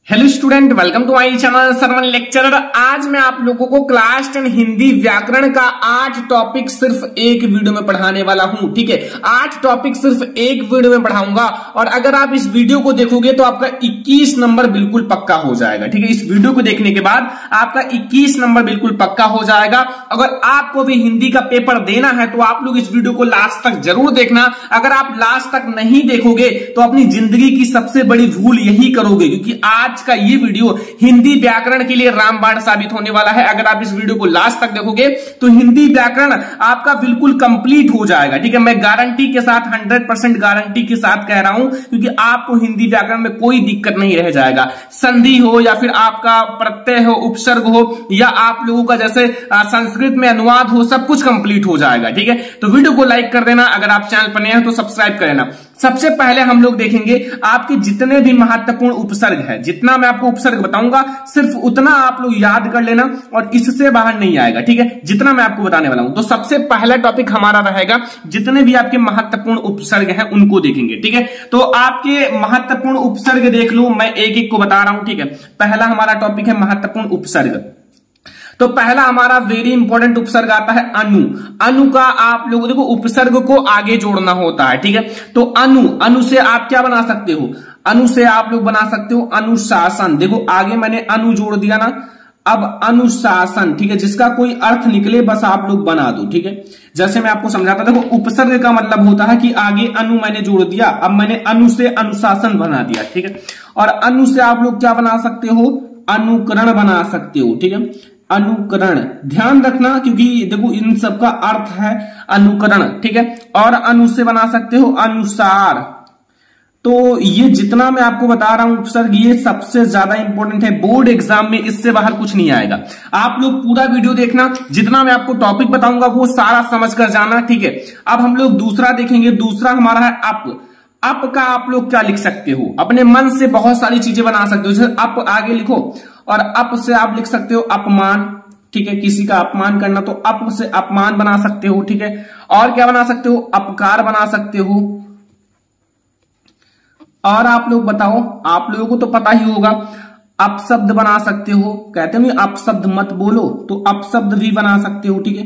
Hello student, welcome to my channel Sarwan lecturer. आज मैं आप लोगों को क्लास 10 हिंदी व्याकरण का 8 टॉपिक सिर्फ एक वीडियो में पढ़ाने वाला हूं। ठीक है, 8 टॉपिक सिर्फ एक वीडियो में पढ़ाऊंगा और अगर आप इस वीडियो को देखोगे तो आपका 21 नंबर बिल्कुल पक्का हो जाएगा। ठीक है, इस वीडियो को देखने के बाद आपका 21 नंबर बिल्कुल पक्का हो जाएगा। अगर आपको भी हिंदी का पेपर देना है तो आप लोग इस वीडियो को लास्ट तक जरूर देखना। अगर आप लास्ट तक नहीं देखोगे तो अपनी जिंदगी की सबसे बड़ी भूल यही करोगे, क्योंकि आज का ये वीडियो हिंदी व्याकरण के लिए रामबाण साबित होने वाला है। अगर आप इस वीडियो को लास्ट तक देखोगे तो हिंदी व्याकरण आपका बिल्कुल कंप्लीट हो जाएगा। ठीक है, मैं गारंटी के साथ 100% गारंटी के साथ कह रहा हूं, क्योंकि आपको हिंदी व्याकरण में कोई दिक्कत नहीं रह जाएगा। संधि हो या फिर आपका प्रत्यय हो, उपसर्ग हो, या आप लोगों का जैसे संस्कृत में अनुवाद हो, सब कुछ कंप्लीट हो जाएगा। ठीक है, तो वीडियो को लाइक कर देना। अगर आप चैनल पर नए हैं तो सब्सक्राइब कर लेना। सबसे पहले हम लोग देखेंगे आपके जितने भी महत्वपूर्ण उपसर्ग है, जितना मैं आपको उपसर्ग बताऊंगा सिर्फ उतना आप लोग याद कर लेना और इससे बाहर नहीं आएगा। ठीक है, जितना मैं आपको बताने वाला हूं। तो सबसे पहला टॉपिक हमारा रहेगा जितने भी आपके महत्वपूर्ण उपसर्ग हैं उनको देखेंगे। ठीक है, तो आपके महत्वपूर्ण उपसर्ग देख लो, मैं एक एक को बता रहा हूं। ठीक है, पहला हमारा टॉपिक है महत्वपूर्ण उपसर्ग। तो पहला हमारा वेरी इंपॉर्टेंट उपसर्ग आता है अनु। अनु का आप लोगों देखो उपसर्ग को आगे जोड़ना होता है। ठीक है, तो अनु से आप क्या बना सकते हो? अनु से आप लोग बना सकते हो अनुशासन। देखो आगे मैंने अनु जोड़ दिया ना, अब अनुशासन। ठीक है, जिसका कोई अर्थ निकले बस आप लोग बना दो। ठीक है, जैसे मैं आपको समझाता, देखो उपसर्ग का मतलब होता है कि आगे अनु मैंने जोड़ दिया, अब मैंने अनु से अनुशासन बना दिया। ठीक है, और अनु से आप लोग क्या बना सकते हो? अनुकरण बना सकते हो। ठीक है, अनुकरण ध्यान रखना, क्योंकि देखो इन सब का अर्थ है अनुकरण। ठीक है, और अनु से बना सकते हो अनुसार। तो ये जितना मैं आपको बता रहा हूं उपसर्ग, ये सबसे ज्यादा इंपॉर्टेंट है। बोर्ड एग्जाम में इससे बाहर कुछ नहीं आएगा। आप लोग पूरा वीडियो देखना, जितना मैं आपको टॉपिक बताऊंगा वो सारा समझ कर जाना। ठीक है, अब हम लोग दूसरा देखेंगे। दूसरा हमारा है अप। अप का आप लोग क्या लिख सकते हो? अपने मन से बहुत सारी चीजें बना सकते हो। जैसे अप आगे लिखो, और अप से आप लिख सकते हो अपमान। ठीक है, किसी का अपमान करना, तो अप से अपमान बना सकते हो। ठीक है, और क्या बना सकते हो? अपकार बना सकते हो। और आप लोग बताओ, आप लोगों को तो पता ही होगा, अपशब्द बना सकते हो। कहते हैं अपशब्द मत बोलो, तो अपशब्द भी बना सकते हो। ठीक है,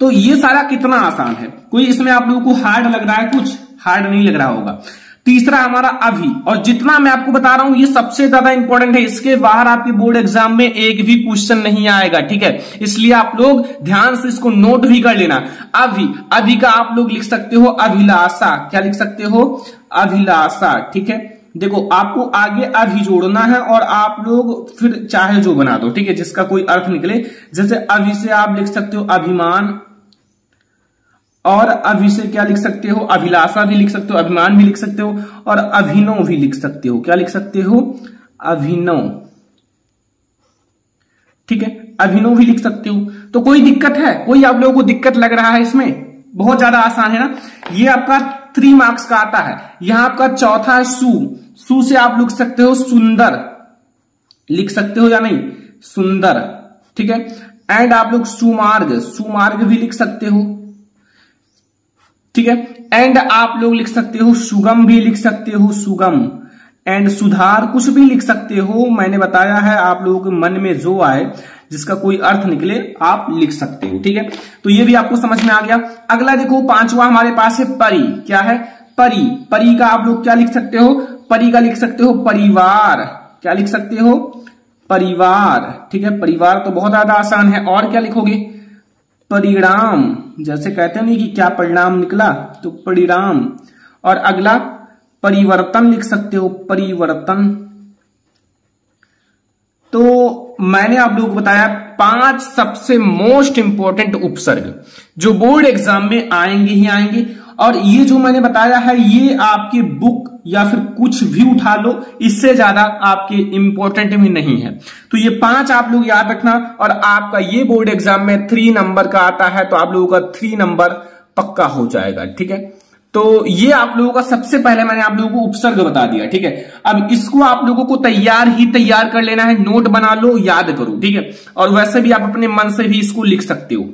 तो ये सारा कितना आसान है। कोई इसमें आप लोगों को हार्ड लग रहा है? कुछ हार्ड नहीं लग रहा होगा। तीसरा हमारा अभी, और जितना मैं आपको बता रहा हूं ये सबसे ज्यादा इंपॉर्टेंट है। इसके बाहर आपके बोर्ड एग्जाम में एक भी क्वेश्चन नहीं आएगा। ठीक है, इसलिए आप लोग ध्यान से इसको नोट भी कर लेना। अभी का आप लोग लिख सकते हो अभिलाषा। क्या लिख सकते हो? अभिलाषा। ठीक है, देखो आपको आगे अभी जोड़ना है और आप लोग फिर चाहे जो बना दो। ठीक है, जिसका कोई अर्थ निकले। जैसे अभी से आप लिख सकते हो अभिमान, और अभी से क्या लिख सकते हो? अभिलाषा भी लिख सकते हो, अभिमान भी लिख सकते हो, और अभिनव भी लिख सकते हो। क्या लिख सकते हो? अभिनव। ठीक है, अभिनव भी लिख सकते हो। तो कोई दिक्कत है? कोई आप लोगों को दिक्कत लग रहा है इसमें? बहुत ज्यादा आसान है ना। ये आपका 3 मार्क्स का आता है। यहां आपका चौथा है सु से आप लिख सकते हो सुंदर। लिख सकते हो या नहीं? सुंदर। ठीक है, एंड आप लोग सुमार्ग भी लिख सकते हो। ठीक है, एंड आप लोग लिख सकते हो सुगम भी लिख सकते हो, सुगम। एंड सुधार, कुछ भी लिख सकते हो। मैंने बताया है, आप लोगों के मन में जो आए, जिसका कोई अर्थ निकले आप लिख सकते हो। ठीक है, तो ये भी आपको समझ में आ गया। अगला देखो, 5वां हमारे पास है परि। क्या है? परि। परि का आप लोग क्या लिख सकते हो? परि का लिख सकते हो परिवार। क्या लिख सकते हो? परिवार। ठीक है, परिवार तो बहुत ज्यादा आसान है। और क्या लिखोगे? परिणाम। जैसे कहते हैं नहीं कि क्या परिणाम निकला, तो परिणाम। और अगला परिवर्तन लिख सकते हो, परिवर्तन। तो मैंने आप लोगों को बताया 5 सबसे मोस्ट इंपॉर्टेंट उपसर्ग जो बोर्ड एग्जाम में आएंगे ही आएंगे। और ये जो मैंने बताया है ये आपकी बुक या फिर कुछ भी उठा लो, इससे ज्यादा आपके इंपॉर्टेंट भी नहीं है। तो ये 5 आप लोग याद रखना, और आपका ये बोर्ड एग्जाम में 3 नंबर का आता है, तो आप लोगों का 3 नंबर पक्का हो जाएगा। ठीक है, तो ये आप लोगों का सबसे पहले मैंने आप लोगों को उपसर्ग बता दिया। ठीक है, अब इसको आप लोगों को तैयार कर लेना है। नोट बना लो, याद करो। ठीक है, और वैसे भी आप अपने मन से भी इसको लिख सकते हो।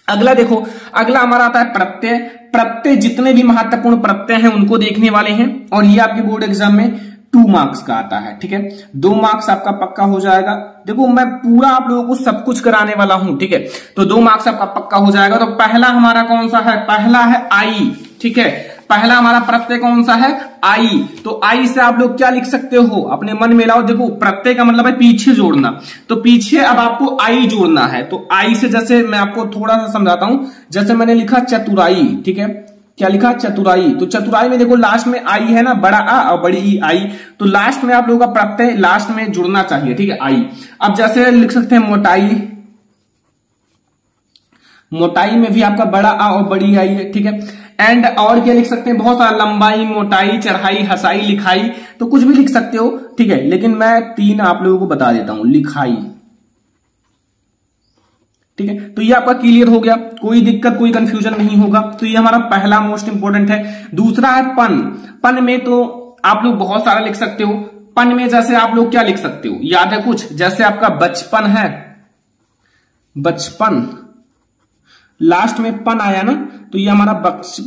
अगला देखो, अगला हमारा आता है प्रत्यय। प्रत्यय जितने भी महत्वपूर्ण प्रत्यय हैं उनको देखने वाले हैं, और ये आपके बोर्ड एग्जाम में 2 मार्क्स का आता है, ठीक है। 2 मार्क्स आपका पक्का हो जाएगा। देखो मैं पूरा आप लोगों को सब कुछ कराने वाला हूं, ठीक है। तो 2 मार्क्स आपका पक्का हो जाएगा। तो पहला हमारा कौन सा है? पहला है आई, ठीक है। पहला हमारा प्रत्यय कौन सा है? आई। तो आई से आप लोग क्या लिख सकते हो? अपने मन में लाओ। देखो प्रत्यय का मतलब है पीछे जोड़ना, तो पीछे अब आपको आई जोड़ना है। तो आई से जैसे मैं आपको थोड़ा सा समझाता हूं, जैसे मैंने लिखा चतुराई, ठीक है। क्या लिखा? चतुराई। तो चतुराई में देखो लास्ट में आई है ना, बड़ा आ और बड़ी ई, आई। तो लास्ट में आप लोगों का प्रत्यय लास्ट में जुड़ना चाहिए, ठीक है, आई। अब जैसे लिख सकते हैं मोटाई, मोटाई में भी आपका बड़ा आ और बड़ी आई है, ठीक है। एंड और क्या लिख सकते हैं? बहुत सारा, लंबाई, मोटाई, चढ़ाई, हसाई, लिखाई, तो कुछ भी लिख सकते हो, ठीक है। लेकिन मैं 3 आप लोगों को बता देता हूं, लिखाई, ठीक है। तो ये आपका क्लियर हो गया, कोई दिक्कत कोई कंफ्यूजन नहीं होगा। तो ये हमारा पहला मोस्ट इंपोर्टेंट है। दूसरा है पन। पन में तो आप लोग बहुत सारा लिख सकते हो। पन में जैसे आप लोग क्या लिख सकते हो? याद है कुछ? जैसे आपका बचपन है, बचपन, लास्ट में पन आया ना, तो ये हमारा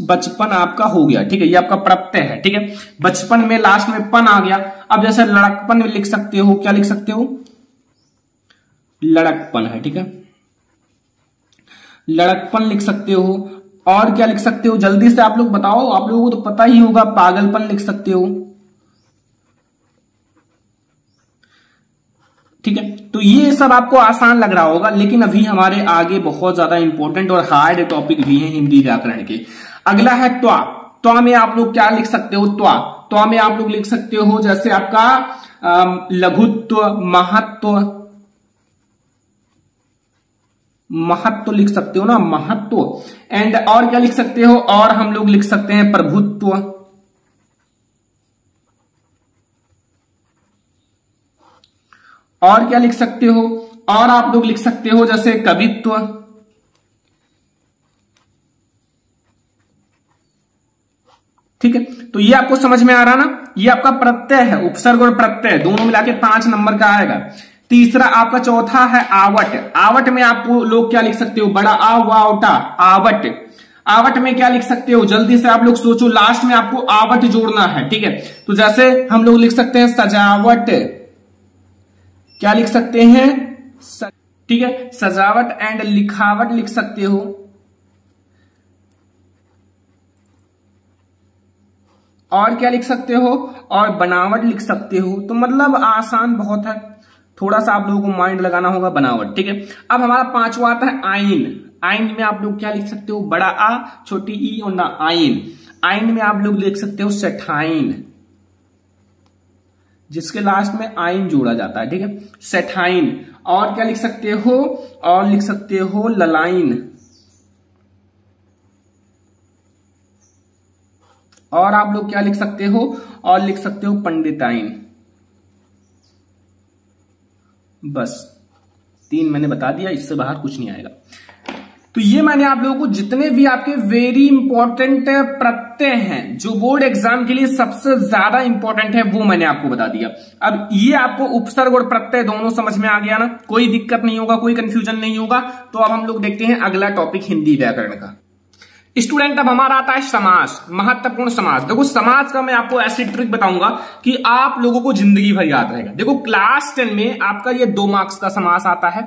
बचपन आपका हो गया, ठीक है। ये आपका प्रत्यय है, ठीक है। बचपन में लास्ट में पन आ गया। अब जैसे लड़कपन में लिख सकते हो, क्या लिख सकते हो? लड़कपन है, ठीक है, लड़कपन लिख सकते हो। और क्या लिख सकते हो? जल्दी से आप लोग बताओ, आप लोगों को तो पता ही होगा। पागलपन लिख सकते हो, ठीक है। तो ये सब आपको आसान लग रहा होगा, लेकिन अभी हमारे आगे बहुत ज्यादा इंपॉर्टेंट और हार्ड टॉपिक भी है हिंदी व्याकरण के। अगला है त्वा। त्वा में आप लोग क्या लिख सकते हो? त्वा, त्वा में आप लोग लिख सकते हो जैसे आपका लघुत्व, महत्व, महत्व लिख सकते हो ना, महत्व। एंड और क्या लिख सकते हो? और हम लोग लिख सकते हैं प्रभुत्व, और क्या लिख सकते हो? और आप लोग लिख सकते हो जैसे कवित्व, ठीक है। तो ये आपको समझ में आ रहा ना, ये आपका प्रत्यय है, उपसर्ग और प्रत्यय दोनों मिला के 5 नंबर का आएगा। तीसरा आपका चौथा है आवट। आवट में आपको लोग क्या लिख सकते हो? बड़ा आ वावटा, आवट। आवट में क्या लिख सकते हो? जल्दी से आप लोग सोचो, लास्ट में आपको आवट जोड़ना है, ठीक है। तो जैसे हम लोग लिख सकते हैं सजावट, क्या लिख सकते हैं? ठीक है, सजावट। एंड लिखावट लिख सकते हो, और क्या लिख सकते हो? और बनावट लिख सकते हो। तो मतलब आसान बहुत है, थोड़ा सा आप लोगों को माइंड लगाना होगा, बनावट, ठीक है। अब हमारा 5वां आता है आइन। आइन में आप लोग क्या लिख सकते हो? बड़ा आ, छोटी ई और ना, आइन। आइन में आप लोग लिख सकते हो सेठाइन, जिसके लास्ट में आइन जोड़ा जाता है, ठीक है, सेठाइन। और क्या लिख सकते हो? और लिख सकते हो ललाइन, और आप लोग क्या लिख सकते हो? और लिख सकते हो पंडिताइन। बस 3 मैंने बता दिया, इससे बाहर कुछ नहीं आएगा। तो ये मैंने आप लोगों को जितने भी आपके वेरी इंपॉर्टेंट प्रत्यय हैं, जो बोर्ड एग्जाम के लिए सबसे ज्यादा इंपॉर्टेंट है, वो मैंने आपको बता दिया। अब ये आपको उपसर्ग और प्रत्यय दोनों समझ में आ गया ना, कोई दिक्कत नहीं होगा, कोई कंफ्यूजन नहीं होगा। तो अब हम लोग देखते हैं अगला टॉपिक हिंदी व्याकरण का। स्टूडेंट, अब हमारा आता है समास, महत्वपूर्ण समास। देखो समास का मैं आपको ऐसी ट्रिक बताऊंगा कि आप लोगों को जिंदगी भर याद रहेगा। देखो क्लास 10 में आपका ये 2 मार्क्स का समास आता है,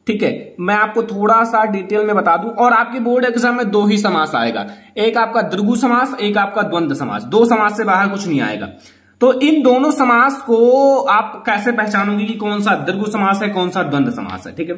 ठीक है। मैं आपको थोड़ा सा डिटेल में बता दूं, और आपके बोर्ड एग्जाम में 2 ही समास आएगा, एक आपका द्विगु समास, एक आपका द्वंद्व समास। 2 समास से बाहर कुछ नहीं आएगा। तो इन दोनों समास को आप कैसे पहचानोगे कि कौन सा द्विगु समास है, कौन सा द्वंद्व समास है, ठीक है।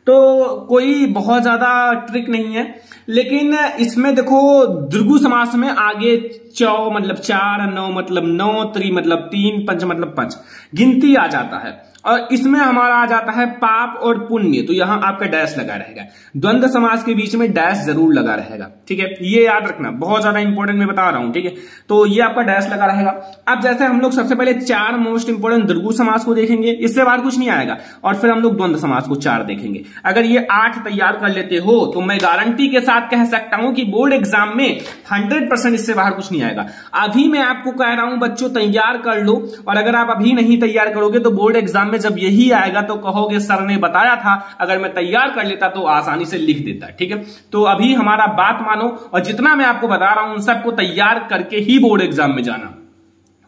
तो कोई बहुत ज्यादा ट्रिक नहीं है, लेकिन इसमें देखो द्विगु समास में आगे चौ मतलब 4, नौ मतलब 9, त्री मतलब 3, पंच मतलब 5 गिनती आ जाता है। और इसमें हमारा आ जाता है पाप और पुण्य, तो यहां आपका डैश लगा रहेगा। द्वंद्व समास के बीच में डैश जरूर लगा रहेगा, ठीक है, ये याद रखना, बहुत ज्यादा इंपॉर्टेंट मैं बता रहा हूं, ठीक है। तो ये आपका डैश लगा रहेगा। अब जैसे हम लोग सबसे पहले 4 मोस्ट इंपोर्टेंट द्विगु समास को देखेंगे, इससे बाद कुछ नहीं आएगा, और फिर हम लोग द्वंद्व समास को 4 देखेंगे। अगर ये 8 तैयार कर लेते हो तो मैं गारंटी के साथ कह सकता हूं कि बोर्ड एग्जाम में 100% इससे बाहर कुछ नहीं आएगा। अभी मैं आपको कह रहा हूं बच्चों, तैयार कर लो, और अगर आप अभी नहीं तैयार करोगे तो बोर्ड एग्जाम में जब यही आएगा तो कहोगे सर ने बताया था, अगर मैं तैयार कर लेता तो आसानी से लिख देता, ठीक है। तो अभी हमारा बात मानो, और जितना मैं आपको बता रहा हूं उन सबको तैयार करके ही बोर्ड एग्जाम में जाना,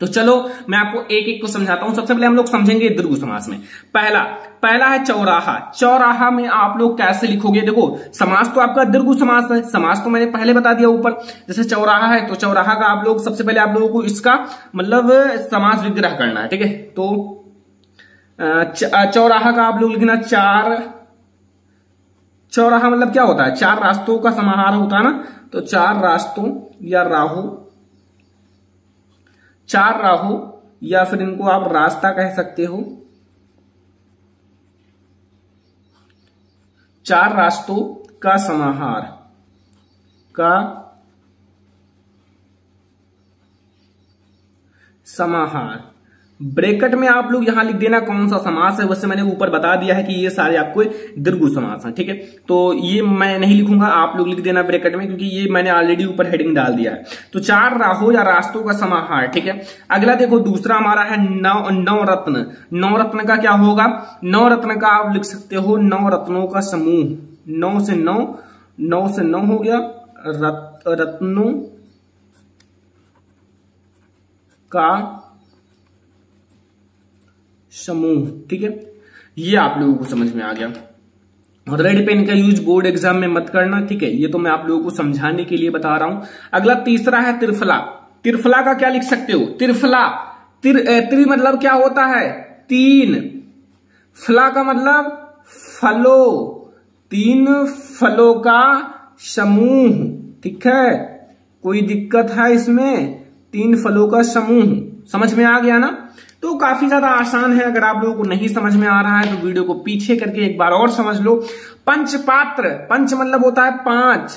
तो चलो मैं आपको एक एक को समझाता हूं। सबसे पहले हम लोग समझेंगे दीर्घ समास में। पहला है चौराहा। चौराहा में आप लोग कैसे लिखोगे? देखो समास तो आपका दीर्घ समास है, समास तो मैंने पहले बता दिया ऊपर। जैसे चौराहा है तो चौराहा का आप लोग सबसे पहले आप लोगों को इसका मतलब समास विग्रह करना है, ठीक है। तो चौराहा का आप लोग लिखना चौराहा मतलब क्या होता है? चार रास्तों का समाहार होता है ना। तो चार रास्तों या राहों, चार राहों या फिर इनको आप रास्ता कह सकते हो। चार रास्तों का समाहार ब्रैकेट में आप लोग यहां लिख देना कौन सा समास है। वैसे मैंने ऊपर बता दिया है कि ये सारे आपको दीर्घ समास हैं, ठीक है। तो ये मैं नहीं लिखूंगा, आप लोग लिख देना ब्रैकेट में, क्योंकि ये मैंने ऑलरेडी ऊपर हेडिंग डाल दिया है। तो चार राहों या रास्तों का समाहार, ठीक है। अगला देखो दूसरा हमारा है नवरत्न। नवरत्न का क्या होगा? नवरत्न का आप लिख सकते हो नवरत्नों का समूह। नौ से नौ हो गया रत्नों का समूह, ठीक है। ये आप लोगों को समझ में आ गया। और रेड पेन का यूज बोर्ड एग्जाम में मत करना, ठीक है। ये तो मैं आप लोगों को समझाने के लिए बता रहा हूं। अगला तीसरा है त्रिफला। त्रिफला का क्या लिख सकते हो? त्रिफला त्रि मतलब क्या होता है? तीन। फला का मतलब फलों, तीन फलों का समूह, ठीक है। कोई दिक्कत है इसमें? तीन फलों का समूह, समझ में आ गया ना। तो काफी ज्यादा आसान है। अगर आप लोगों को नहीं समझ में आ रहा है तो वीडियो को पीछे करके एक बार और समझ लो। पंचपात्र, पंच मतलब होता है पांच,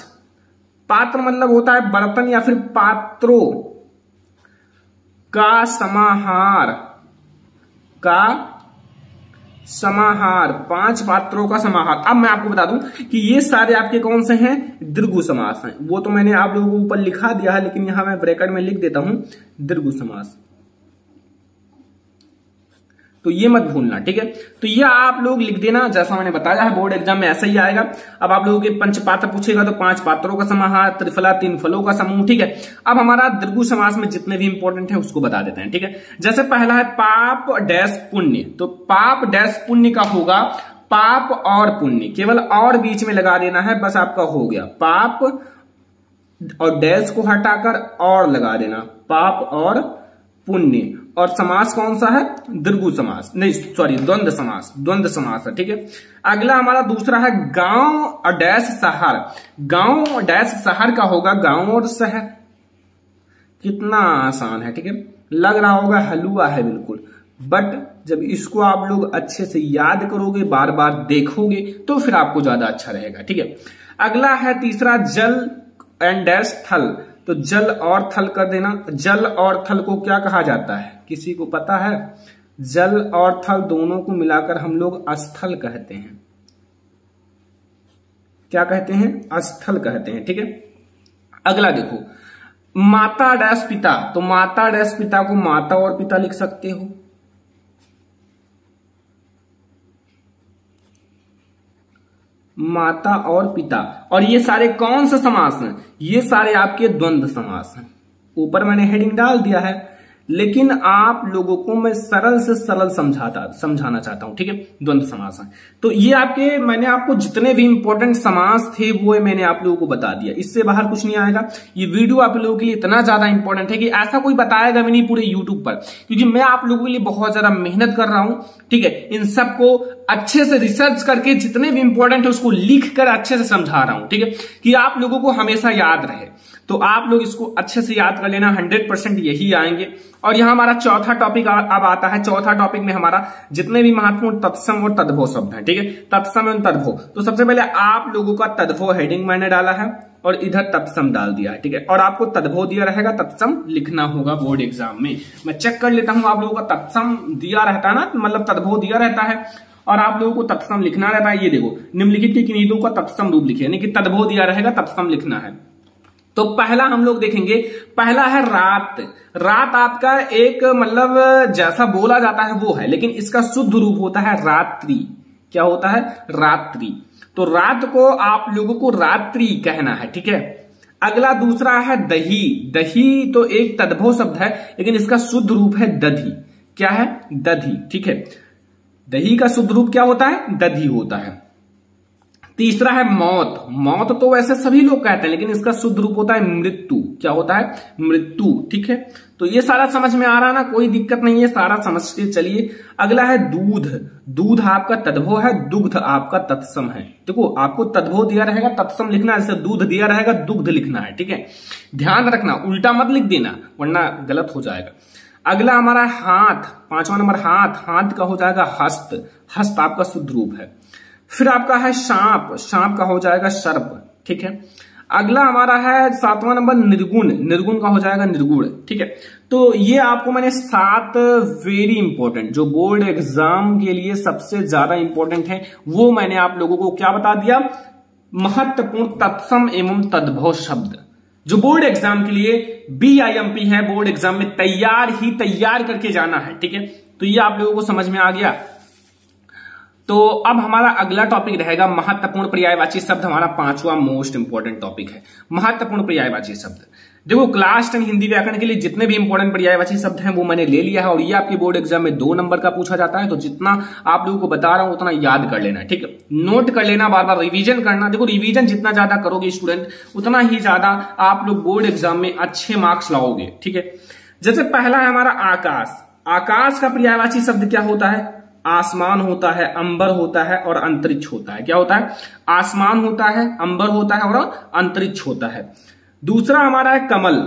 पात्र मतलब होता है बर्तन या फिर पात्रों का समाहार, पांच पात्रों का समाहार। अब मैं आपको बता दूं कि ये सारे आपके कौन से हैं? दीर्घ समास हैं। वो तो मैंने आप लोगों को ऊपर लिखा दिया है, लेकिन यहां मैं ब्रैकेट में लिख देता हूं दीर्घ समास। तो ये मत भूलना, ठीक है। तो ये आप लोग लिख देना, जैसा मैंने बताया है बोर्ड एग्जाम में ऐसा ही आएगा। अब आप लोगों के पंचपात्र पूछेगा तो पांच पात्रों का समाहार, त्रिफला तीन फलों का समूह, ठीक है। अब हमारा दीर्घ समास में जितने भी इंपॉर्टेंट है उसको बता देते हैं, ठीक है। जैसे पहला है पाप डैश पुण्य। तो पाप डैश पुण्य का होगा पाप और पुण्य, केवल और बीच में लगा देना है, बस आपका हो गया। पाप और डैश को हटाकर और लगा देना, पाप और पुण्य। और समास कौन सा है? दीर्घ समास, नहीं सॉरी द्वंद्व समास, द्वंद्व समास है, ठीक है। अगला हमारा दूसरा है गांव और डैश शहर। गांव और डैश शहर का होगा गांव और शहर। कितना आसान है, ठीक है। लग रहा होगा हलवा है बिल्कुल, बट जब इसको आप लोग अच्छे से याद करोगे, बार बार देखोगे, तो फिर आपको ज्यादा अच्छा रहेगा, ठीक है। अगला है तीसरा जल एंड डैश थल। तो जल और थल कर देना। जल और थल को क्या कहा जाता है? किसी को पता है? जल और थल दोनों को मिलाकर हम लोग स्थल कहते हैं। क्या कहते हैं? स्थल कहते हैं, ठीक है। अगला देखो माता डैश पिता। तो माता डैश पिता को माता और पिता लिख सकते हो। माता और पिता। और ये सारे कौन से समास हैं? ये सारे आपके द्वंद्व समास हैं। ऊपर मैंने हेडिंग डाल दिया है, लेकिन आप लोगों को मैं सरल से सरल समझाना चाहता हूं, ठीक है। द्वंद्व समास है। तो ये आपके मैंने आपको जितने भी इंपॉर्टेंट समास थे वो मैंने आप लोगों को बता दिया। इससे बाहर कुछ नहीं आएगा। ये वीडियो आप लोगों के लिए इतना ज्यादा इंपॉर्टेंट है कि ऐसा कोई बताएगा भी नहीं पूरे यूट्यूब पर, क्योंकि मैं आप लोगों के लिए बहुत ज्यादा मेहनत कर रहा हूं, ठीक है। इन सबको अच्छे से रिसर्च करके जितने भी इंपॉर्टेंट है उसको लिख कर अच्छे से समझा रहा हूं, ठीक है, कि आप लोगों को हमेशा याद रहे। तो आप लोग इसको अच्छे से याद कर लेना, 100% यही आएंगे। और यहां हमारा चौथा टॉपिक अब आता है। चौथा टॉपिक में हमारा जितने भी महत्वपूर्ण तत्सम और तद्भव शब्द हैं, ठीक है, तत्सम एवं तद्भव। तो सबसे पहले आप लोगों का तद्भव हेडिंग मैंने डाला है और इधर तत्सम डाल दिया है, ठीक है। और आपको तद्भव दिया रहेगा, तत्सम लिखना होगा बोर्ड एग्जाम में। मैं चेक कर लेता हूं, आप लोगों का तत्सम दिया रहता है ना, मतलब तद्भव दिया रहता है और आप लोगों को तत्सम लिखना रहता है। ये देखो निम्नलिखित के किन्हीं का तत्सम रूप लिखिए, यानी कि तद्भव दिया रहेगा, तत्सम लिखना है। तो पहला हम लोग देखेंगे, पहला है रात। रात आपका एक मतलब जैसा बोला जाता है वो है, लेकिन इसका शुद्ध रूप होता है रात्रि। क्या होता है? रात्रि। तो रात को आप लोगों को रात्रि कहना है, ठीक है। अगला दूसरा है दही। दही तो एक तद्भव शब्द है, लेकिन इसका शुद्ध रूप है दधी। क्या है? दधी। ठीक है, दही का शुद्ध रूप क्या होता है? दधी होता है। तीसरा है मौत। मौत तो वैसे सभी लोग कहते हैं, लेकिन इसका शुद्ध रूप होता है मृत्यु। क्या होता है? मृत्यु। ठीक है, तो ये सारा समझ में आ रहा ना, कोई दिक्कत नहीं है, सारा समझ के चलिए। अगला है दूध। दूध आपका तद्भव है, दुग्ध आपका तत्सम है। देखो आपको तद्भव दिया रहेगा, तत्सम लिखना है, जैसे दूध दिया रहेगा दुग्ध लिखना है। ठीक है, ध्यान रखना, उल्टा मत लिख देना वरना गलत हो जाएगा। अगला हमारा हाथ, 5वां नंबर हाथ। हाथ का हो जाएगा हस्त। हस्त आपका शुद्ध रूप है। फिर आपका है सांप। सांप का हो जाएगा सर्प। ठीक है, अगला हमारा है 7वां नंबर निर्गुण। निर्गुण का हो जाएगा निर्गुण। ठीक है, तो ये आपको मैंने 7 वेरी इंपॉर्टेंट जो बोर्ड एग्जाम के लिए सबसे ज्यादा इंपॉर्टेंट है, वो मैंने आप लोगों को क्या बता दिया, महत्वपूर्ण तत्सम एवं तद्भव शब्द जो बोर्ड एग्जाम के लिए BIMP है, बोर्ड एग्जाम में तैयार करके जाना है। ठीक है, तो ये आप लोगों को समझ में आ गया। तो अब हमारा अगला टॉपिक रहेगा महत्वपूर्ण पर्यायवाची शब्द। हमारा 5वां मोस्ट इंपोर्टेंट टॉपिक है महत्वपूर्ण पर्यायवाची शब्द। देखो क्लास 10 हिंदी व्याकरण के लिए जितने भी इंपॉर्टेंट पर्यायवाची शब्द हैं वो मैंने ले लिया है, और ये आपके बोर्ड एग्जाम में 2 नंबर का पूछा जाता है। तो जितना आप लोगों को बता रहा हूं उतना याद कर लेना है। ठीक है, नोट कर लेना, बार बार रिवीजन करना। देखो रिवीजन जितना ज्यादा करोगे स्टूडेंट, उतना ही ज्यादा आप लोग बोर्ड एग्जाम में अच्छे मार्क्स लाओगे। ठीक है, जैसे पहला है हमारा आकाश। आकाश का पर्यायवाची शब्द क्या होता है? आसमान होता है, अंबर होता है और अंतरिक्ष होता है। क्या होता है? आसमान होता है, अंबर होता है और अंतरिक्ष होता है। दूसरा हमारा है कमल।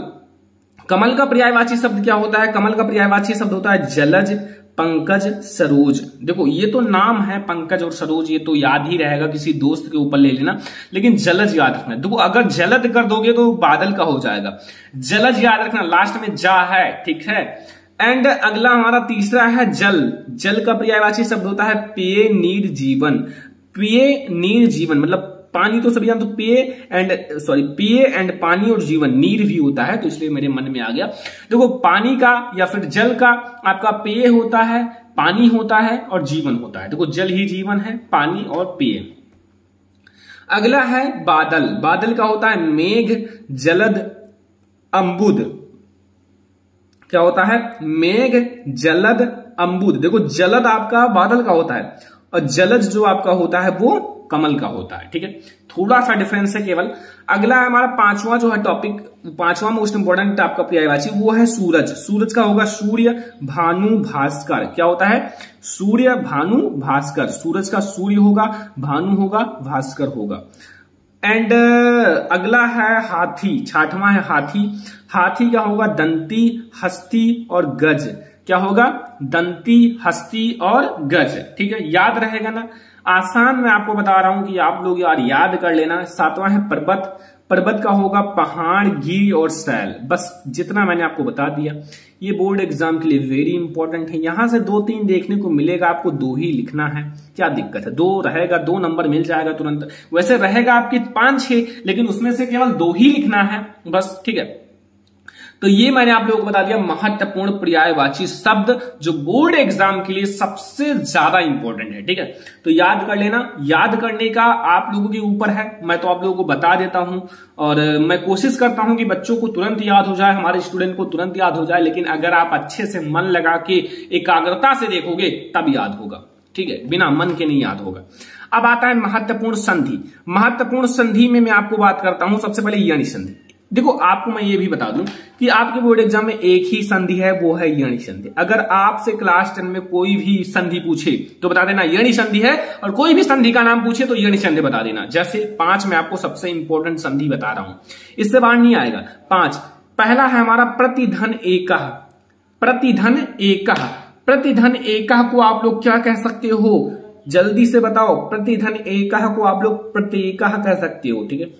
कमल का पर्यायवाची शब्द क्या होता है? कमल का पर्यायवाची शब्द होता है जलज, पंकज, सरोज। देखो ये तो नाम है पंकज और सरोज, ये तो याद ही रहेगा, किसी दोस्त के ऊपर ले लेना, लेकिन जलज याद रखना। देखो अगर जलद कर दोगे तो बादल का हो जाएगा, जलज याद रखना, लास्ट में जा है। ठीक है, एंड अगला हमारा तीसरा है जल। जल का पर्यायवाची शब्द होता है पेय, नीर, जीवन। पेय, नीर, जीवन मतलब पानी तो सभी जानते, पेय एंड पानी और जीवन, नीर भी होता है, तो इसलिए मेरे मन में आ गया। देखो पानी का या फिर जल का आपका पेय होता है, पानी होता है और जीवन होता है। देखो जल ही जीवन है, पानी और पेय। अगला है बादल। बादल का होता है मेघ, जलद, अंबुद। क्या होता है? मेघ, जलद, अंबुद। देखो जलद आपका बादल का होता है और जलज जो आपका होता है वो कमल का होता है। ठीक है, थोड़ा सा डिफरेंस है केवल। अगला है हमारा 5वां जो है टॉपिक, 5वां मोस्ट इंपोर्टेंट आपका पर्यायवाची, वो है सूरज। सूरज का होगा सूर्य, भानु, भास्कर। क्या होता है? सूर्य, भानु, भास्कर। सूरज का सूर्य होगा, भानु होगा, भास्कर होगा। एंड अगला है हाथी। 6वां है हाथी। हाथी का होगा दंती, हस्ती और गज। क्या होगा? दंती, हस्ती और गज। ठीक है, याद रहेगा ना, आसान मैं आपको बता रहा हूं कि आप लोग यार याद कर लेना। 7वां है पर्वत। पर्वत का होगा पहाड़, गिर और सैल। बस जितना मैंने आपको बता दिया, ये बोर्ड एग्जाम के लिए वेरी इंपॉर्टेंट है। यहां से 2-3 देखने को मिलेगा, आपको 2 ही लिखना है, क्या दिक्कत है? 2 रहेगा, 2 नंबर मिल जाएगा तुरंत। वैसे रहेगा आपके 5-6, लेकिन उसमें से केवल 2 ही लिखना है बस। ठीक है, तो ये मैंने आप लोगों को बता दिया महत्वपूर्ण पर्यायवाची शब्द जो बोर्ड एग्जाम के लिए सबसे ज्यादा इंपॉर्टेंट है। ठीक है, तो याद कर लेना। याद करने का आप लोगों के ऊपर है, मैं तो आप लोगों को बता देता हूं और मैं कोशिश करता हूं कि बच्चों को तुरंत याद हो जाए, हमारे स्टूडेंट को तुरंत याद हो जाए, लेकिन अगर आप अच्छे से मन लगा के एकाग्रता से देखोगे तब याद होगा। ठीक है, बिना मन के नहीं याद होगा। अब आता है महत्वपूर्ण संधि। महत्वपूर्ण संधि में मैं आपको बात करता हूं सबसे पहले यणि संधि। देखो आपको मैं ये भी बता दूं कि आपके बोर्ड एग्जाम में एक ही संधि है, वो है यणि संधि। अगर आपसे क्लास 10 में कोई भी संधि पूछे तो बता देना यणि संधि है, और कोई भी संधि का नाम पूछे तो यणि संधि बता देना। जैसे 5 में आपको सबसे इंपॉर्टेंट संधि बता रहा हूं, इससे बाहर नहीं आएगा। 5 पहला है हमारा प्रतिधन एकः। प्रतिधन एकः। प्रतिधन एकः को आप लोग क्या कह सकते हो? जल्दी से बताओ। प्रतिधन एकः को आप लोग प्रत्येकः कह सकते हो। ठीक है,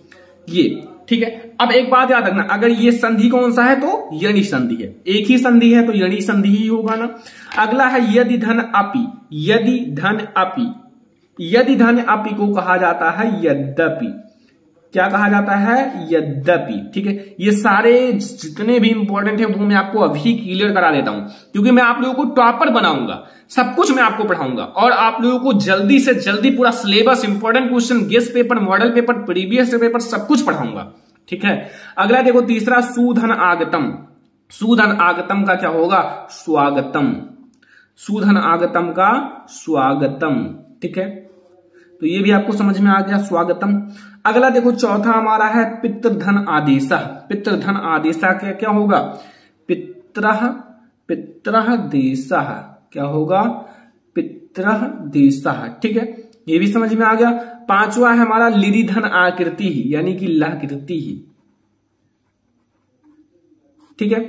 ये ठीक है। अब एक बात याद रखना, अगर ये संधि कौन सा है तो यणि संधि है। एक ही संधि है तो यणि संधि ही होगा ना। अगला है यदि धन अपि। यदि धन अपि। यदि धन अपि को कहा जाता है यद्यपि। क्या कहा जाता है? यद्यपि। ठीक है, ये सारे जितने भी इंपॉर्टेंट है वो मैं आपको अभी क्लियर करा देता हूं, क्योंकि मैं आप लोगों को टॉपर बनाऊंगा। सब कुछ मैं आपको पढ़ाऊंगा और आप लोगों को जल्दी से जल्दी पूरा syllabus, important question, guest paper, model paper, previous paper सब कुछ पढ़ाऊंगा। ठीक है। अगला देखो तीसरा सुधन आगतम। सुधन आगतम का क्या होगा? स्वागतम। सुधन आगतम का स्वागतम, ठीक है। तो ये भी आपको समझ में आ गया, स्वागतम। अगला देखो चौथा हमारा है पितृधन आदेशः। पितृधन आदेशः क्या होगा? पितृः देशः, क्या होगा? पितृः देशः, ठीक है। ये भी समझ में आ गया। पांचवा है हमारा लिरिधन आकृति ही, यानी कि लाकृति ही, ठीक है।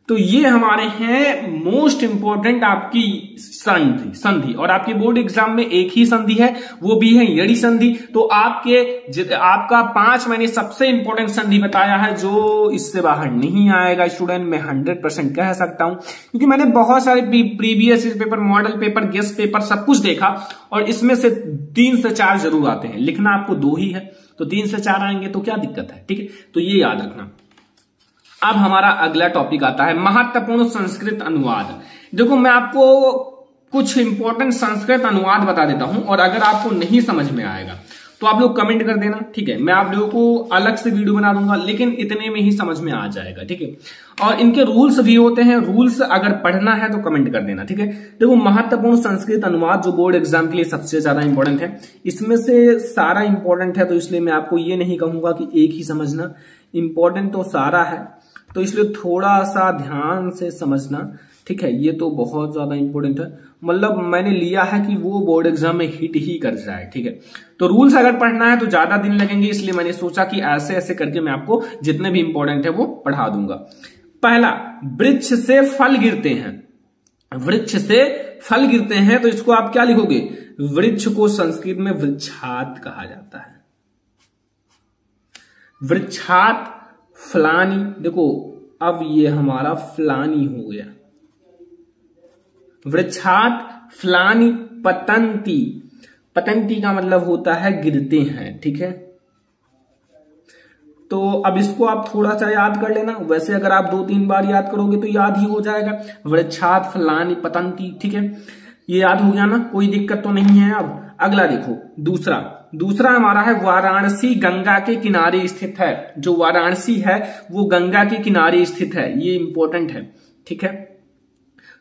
तो ये हमारे हैं मोस्ट इंपॉर्टेंट आपकी संधि। और आपके बोर्ड एग्जाम में एक ही संधि है, वो भी है यड़ी संधि। तो आपका 5 मैंने सबसे इंपॉर्टेंट संधि बताया है, जो इससे बाहर नहीं आएगा स्टूडेंट, मैं 100% कह सकता हूं, क्योंकि मैंने बहुत सारे previous paper, model paper, guest paper सब कुछ देखा, और इसमें से 3 से 4 जरूर आते हैं। लिखना आपको 2 ही है, तो 3 से 4 आएंगे तो क्या दिक्कत है, ठीक है। तो ये याद रखना। अब हमारा अगला टॉपिक आता है महत्वपूर्ण संस्कृत अनुवाद। देखो मैं आपको कुछ इंपॉर्टेंट संस्कृत अनुवाद बता देता हूं, और अगर आपको नहीं समझ में आएगा तो आप लोग कमेंट कर देना, ठीक है। मैं आप लोगों को अलग से वीडियो बना दूंगा, लेकिन इतने में ही समझ में आ जाएगा, ठीक है। और इनके रूल्स भी होते हैं, रूल्स अगर पढ़ना है तो कमेंट कर देना, ठीक है। देखो महत्वपूर्ण संस्कृत अनुवाद जो बोर्ड एग्जाम के लिए सबसे ज्यादा इंपॉर्टेंट है, इसमें से सारा इंपॉर्टेंट है, तो इसलिए मैं आपको ये नहीं कहूंगा कि एक ही समझना, इंपॉर्टेंट तो सारा है, तो इसलिए थोड़ा सा ध्यान से समझना, ठीक है। ये तो बहुत ज्यादा इंपॉर्टेंट है, मतलब मैंने लिया है कि वो बोर्ड एग्जाम में हिट ही कर जाए, ठीक है। तो रूल्स अगर पढ़ना है तो ज्यादा दिन लगेंगे, इसलिए मैंने सोचा कि ऐसे ऐसे करके मैं आपको जितने भी इंपॉर्टेंट है वो पढ़ा दूंगा। पहला, वृक्ष से फल गिरते हैं। वृक्ष से फल गिरते हैं, तो इसको आप क्या लिखोगे? वृक्ष को संस्कृत में वृक्षात कहा जाता है। वृक्षात फलानी, देखो अब ये हमारा फलानी हो गया। वृक्षात फलानी पतंती। पतंती का मतलब होता है गिरते हैं, ठीक है। तो अब इसको आप थोड़ा सा याद कर लेना, वैसे अगर आप 2-3 बार याद करोगे तो याद ही हो जाएगा। वृक्षात फलानी पतंती, ठीक है। ये याद हो गया ना, कोई दिक्कत तो नहीं है। अब अगला देखो दूसरा हमारा है वाराणसी गंगा के किनारे स्थित है। जो वाराणसी है वो गंगा के किनारे स्थित है, ये इंपॉर्टेंट है, ठीक है।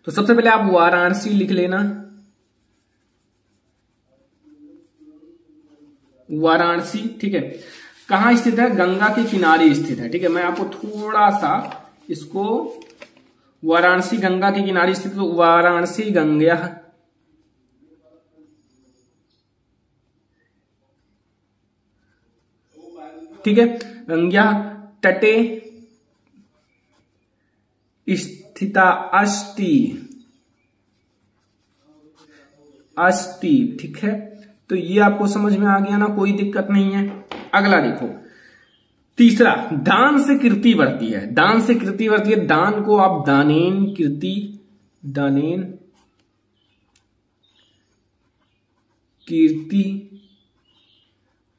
तो सबसे पहले आप वाराणसी लिख लेना। वाराणसी, ठीक है, कहां स्थित है? गंगा के किनारे स्थित है, ठीक है। मैं आपको थोड़ा सा इसको, वाराणसी गंगा के किनारे स्थित, तो वाराणसी गंगा, ठीक है। गंगा तटे स्थिता अस्ति, ठीक है। तो ये आपको समझ में आ गया ना, कोई दिक्कत नहीं है। अगला देखो तीसरा, दान से कीर्ति बढ़ती है। दान से कीर्ति बढ़ती है, दान को आप दानेन कीर्ति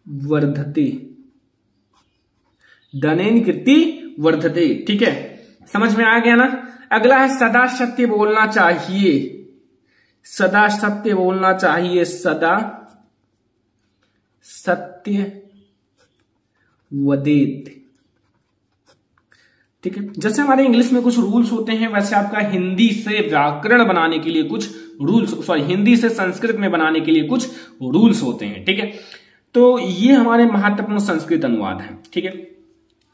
वर्धते, दानेन कीर्ति वर्धते, ठीक है। समझ में आ गया ना। अगला है सदा सत्य बोलना चाहिए। सदा सत्य बोलना चाहिए, सदा सत्य वदेत, ठीक है। जैसे हमारे इंग्लिश में कुछ रूल्स होते हैं, वैसे आपका हिंदी से व्याकरण बनाने के लिए कुछ रूल्स, हिंदी से संस्कृत में बनाने के लिए कुछ रूल्स होते हैं, ठीक है। तो ये हमारे महत्वपूर्ण संस्कृत अनुवाद है, ठीक है।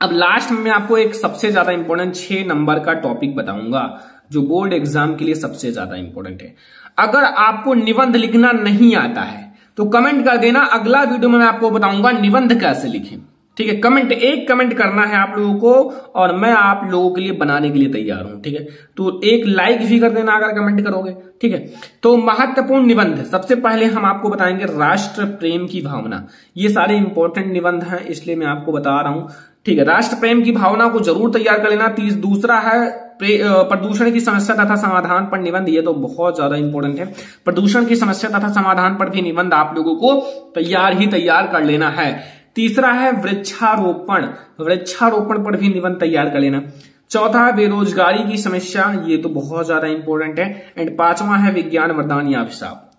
अब लास्ट में मैं आपको एक सबसे ज्यादा इंपॉर्टेंट 6 नंबर का टॉपिक बताऊंगा, जो बोर्ड एग्जाम के लिए सबसे ज्यादा इंपॉर्टेंट है। अगर आपको निबंध लिखना नहीं आता है तो कमेंट कर देना, अगला वीडियो में मैं आपको बताऊंगा निबंध कैसे लिखें, ठीक है। एक कमेंट करना है आप लोगों को, और मैं आप लोगों के लिए बनाने के लिए तैयार हूं, ठीक है। तो एक लाइक भी कर देना अगर कमेंट करोगे, ठीक है। तो महत्वपूर्ण निबंध, सबसे पहले हम आपको बताएंगे राष्ट्र प्रेम की भावना। ये सारे इंपॉर्टेंट निबंध हैं, इसलिए मैं आपको बता रहा हूं, ठीक है। राष्ट्र प्रेम की भावना को जरूर तैयार कर लेना। दूसरा है प्रदूषण की समस्या तथा समाधान पर निबंध, ये तो बहुत ज्यादा इंपॉर्टेंट है। प्रदूषण की समस्या तथा समाधान पर भी निबंध आप लोगों को तैयार कर लेना है। तीसरा है वृक्षारोपण, वृक्षारोपण पर भी निबंध तैयार कर लेना। चौथा है बेरोजगारी की समस्या, ये तो बहुत ज्यादा इंपॉर्टेंट है। एंड 5वां है विज्ञान वरदान या अभिशाप।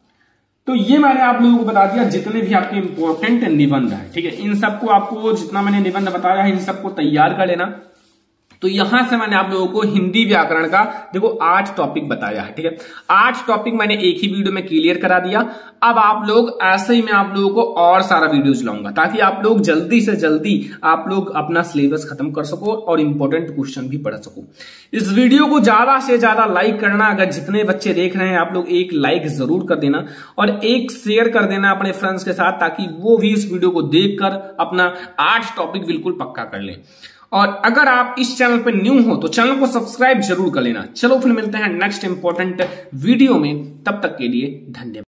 तो ये मैंने आप लोगों को बता दिया जितने भी आपके इंपॉर्टेंट निबंध है, ठीक है। इन सबको आपको जितना मैंने निबंध बताया है इन सबको तैयार कर लेना। तो यहां से मैंने आप लोगों को हिंदी व्याकरण का देखो 8 टॉपिक बताया है, ठीक है। 8 टॉपिक मैंने एक ही वीडियो में क्लियर करा दिया। अब आप लोग ऐसे ही मैं आप लोगों को और सारा वीडियोस लाऊंगा ताकि आप लोग जल्दी से जल्दी आप लोग अपना सिलेबस खत्म कर सको और इंपॉर्टेंट क्वेश्चन भी पढ़ सको। इस वीडियो को ज्यादा से ज्यादा लाइक करना, अगर जितने बच्चे देख रहे हैं आप लोग एक लाइक जरूर कर देना और एक शेयर कर देना अपने फ्रेंड्स के साथ, ताकि वो भी इस वीडियो को देखकर अपना 8 टॉपिक बिल्कुल पक्का कर लें। और अगर आप इस चैनल पर न्यू हो तो चैनल को सब्सक्राइब जरूर कर लेना। चलो फिर मिलते हैं नेक्स्ट इंपॉर्टेंट वीडियो में, तब तक के लिए धन्यवाद।